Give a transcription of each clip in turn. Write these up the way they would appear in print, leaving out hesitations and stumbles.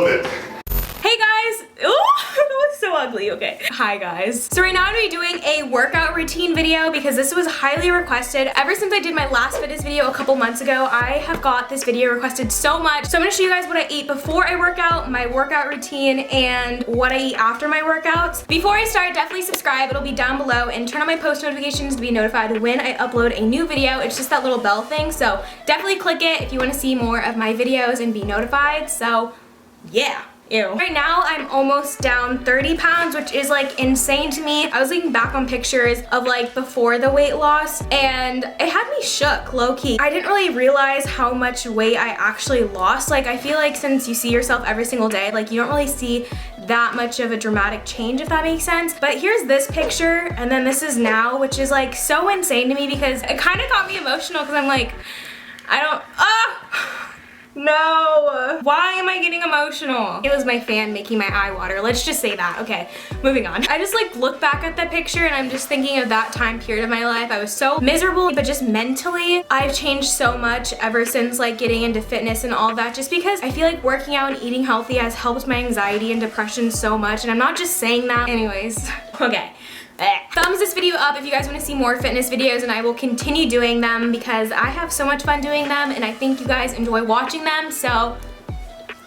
Killed it. Hey guys! Ooh, that was so ugly. Okay. Hi guys. So right now I'm going to be doing a workout routine video because this was highly requested. Ever since I did my last fitness video a couple months ago, I have got this video requested so much. So I'm going to show you guys what I eat before I work out, my workout routine, and what I eat after my workouts. Before I start, definitely subscribe. It'll be down below, and turn on my post notifications to be notified when I upload a new video. It's just that little bell thing, so definitely click it if you want to see more of my videos and be notified. So yeah. Ew. Right now, I'm almost down 30 pounds, which is like insane to me. I was looking back on pictures of like before the weight loss, and it had me shook, low-key. I didn't really realize how much weight I actually lost. Like, I feel like since you see yourself every single day, like you don't really see that much of a dramatic change, if that makes sense. But here's this picture, and then this is now, which is like so insane to me because it kind of got me emotional because I'm like, no. Why am I getting emotional? It was my fan making my eye water. Let's just say that. Okay, moving on. I just like look back at that picture and I'm just thinking of that time period of my life. I was so miserable, but just mentally, I've changed so much ever since like getting into fitness and all that, just because I feel like working out and eating healthy has helped my anxiety and depression so much. And I'm not just saying that. Anyways, okay. Thumbs this video up if you guys want to see more fitness videos, and I will continue doing them because I have so much fun doing them and I think you guys enjoy watching them, so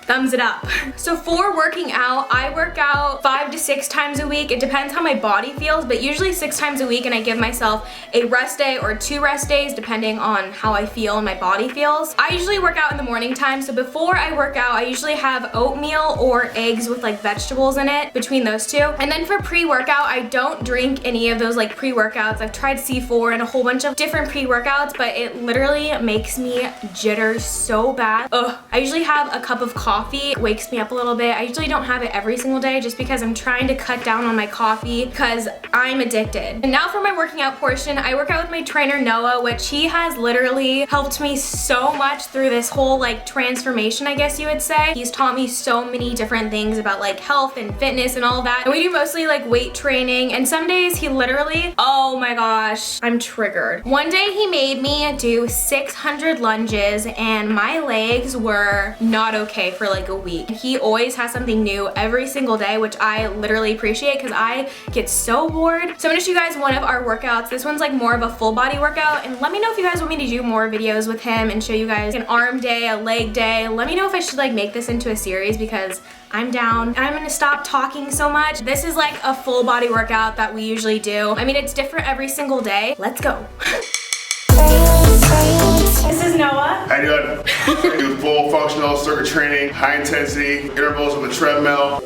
thumbs it up. So for working out, I work out 5 to 6 times a week. It depends how my body feels, but usually 6 times a week, and I give myself a rest day or 2 rest days depending on how I feel and my body feels. I usually work out in the morning time, so before I work out, I usually have oatmeal or eggs with like vegetables in it, between those two. And then for pre-workout, I don't drink any of those like pre-workouts. I've tried C4 and a whole bunch of different pre-workouts, but it literally makes me jitter so bad. Ugh. I usually have a cup of coffee. It wakes me up a little bit. I usually don't have it every single day just because I'm trying to cut down on my coffee because I'm addicted. And now for my working out portion, I work out with my trainer Noah, which he has literally helped me so much through this whole like transformation, I guess you would say. He's taught me so many different things about like health and fitness and all that. And we do mostly like weight training, and some days he literally, oh my gosh, I'm triggered. One day he made me do 600 lunges and my legs were not okay for like a week. He always has something new every single day, which I literally appreciate because I get so bored. So I'm gonna show you guys one of our workouts. This one's like more of a full body workout, and let me know if you guys want me to do more videos with him and show you guys an arm day, a leg day. Let me know if I should like make this into a series because I'm down. I'm gonna stop talking so much. This is like a full body workout that we usually do. I mean, it's different every single day. Let's go. This is Noah. How you doing? I do full functional circuit training, high intensity, intervals on the treadmill.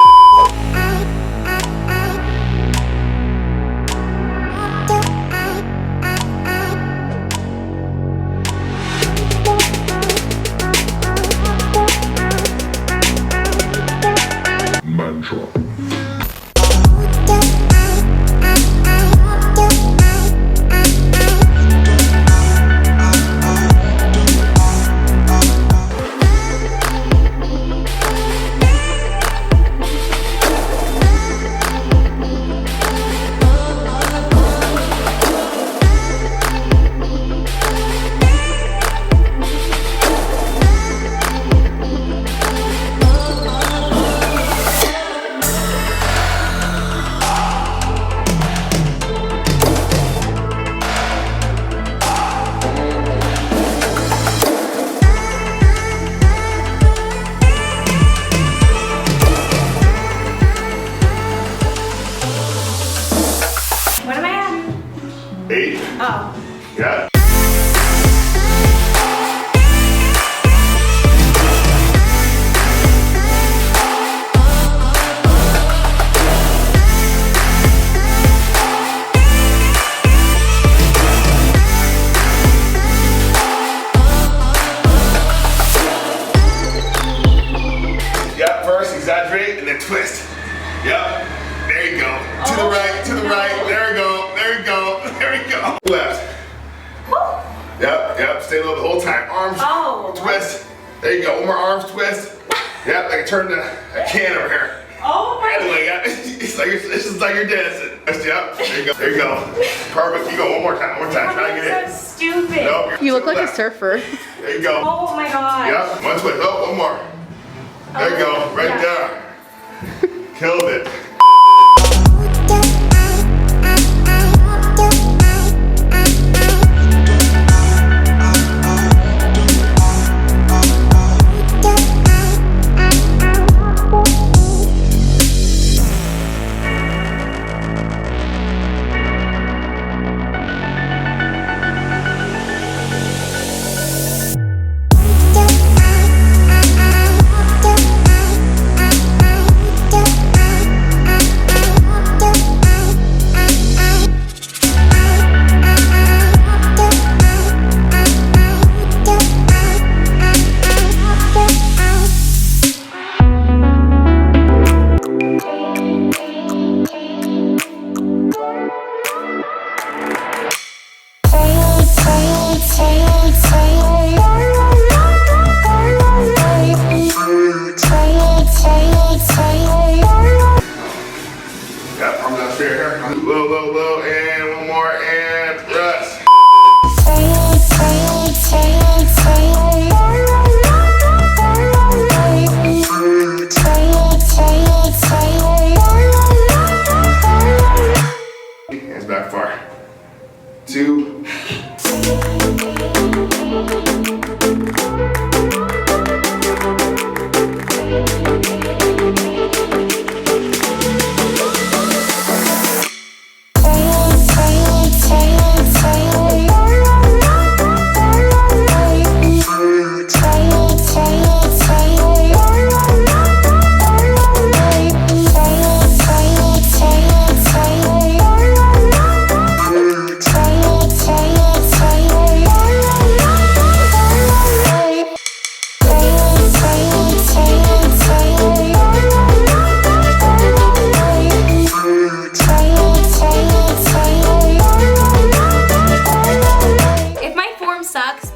Mantra. What am I at? 8. Oh. Yeah. Yeah, first exaggerate and then twist. Yep. There you go. To the right, to the right. There we go. There we go. There we go. Left. Yep. Stay low the whole time. Arms. Twist. There you go. One more arms twist. Yep. Like I turned a can over here. Oh my God. Anyway, it's just like you're dancing. Yep. There you go. There you go. Perfect. You go one more time. One more time. Try to get it. So stupid. Nope, you look like a surfer. There you go. Oh my God. Yep. One twist. Oh, one more. There you go, right there. Killed it. Low, and one more, and rest. Hands back far. 2.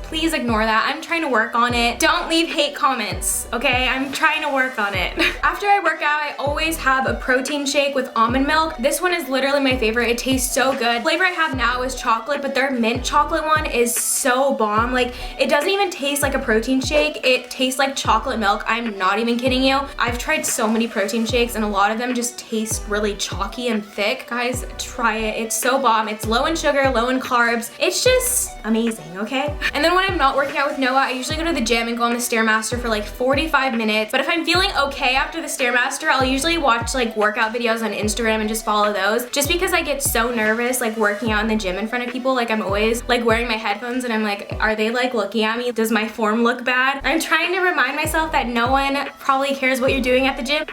Please ignore that. I'm trying to work on it. Don't leave hate comments, okay? I'm trying to work on it. After I work out, I always have a protein shake with almond milk. This one is literally my favorite. It tastes so good. The flavor I have now is chocolate, but their mint chocolate one is so bomb. Like, it doesn't even taste like a protein shake. It tastes like chocolate milk. I'm not even kidding you. I've tried so many protein shakes and a lot of them just taste really chalky and thick. Guys, try it. It's so bomb. It's low in sugar, low in carbs. It's just amazing, okay? And then when I'm not working out with Noah, I usually go to the gym and go on the Stairmaster for like 45 minutes. But if I'm feeling okay after the Stairmaster, I'll usually watch like workout videos on Instagram and just follow those. Just because I get so nervous like working out in the gym in front of people. Like I'm always like wearing my headphones and I'm like, are they like looking at me? Does my form look bad? I'm trying to remind myself that no one probably cares what you're doing at the gym.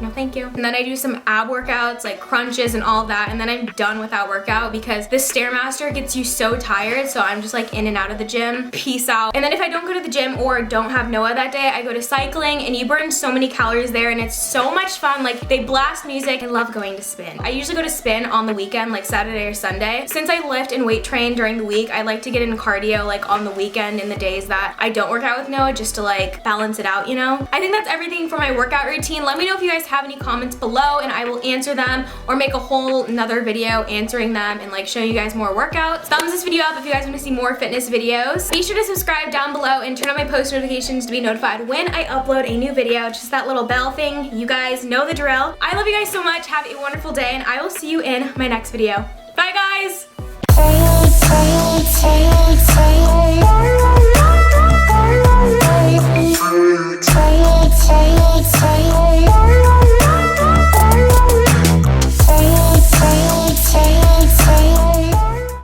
No, thank you. And then I do some ab workouts, like crunches and all that, and then I'm done with that workout because this Stairmaster gets you so tired, so I'm just like in and out of the gym. Peace out. And then if I don't go to the gym or don't have Noah that day, I go to cycling, and you burn so many calories there, and it's so much fun. Like, they blast music. I love going to spin. I usually go to spin on the weekend, like Saturday or Sunday. Since I lift and weight train during the week, I like to get in cardio like on the weekend in the days that I don't work out with Noah, just to like balance it out, you know? I think that's everything for my workout routine. Let me know if you guys have any comments below and I will answer them, or make a whole another video answering them and like showing you guys more workouts. Thumbs this video up if you guys want to see more fitness videos. Be sure to subscribe down below and turn on my post notifications to be notified when I upload a new video. Just that little bell thing. You guys know the drill. I love you guys so much. Have a wonderful day and I will see you in my next video. Bye guys!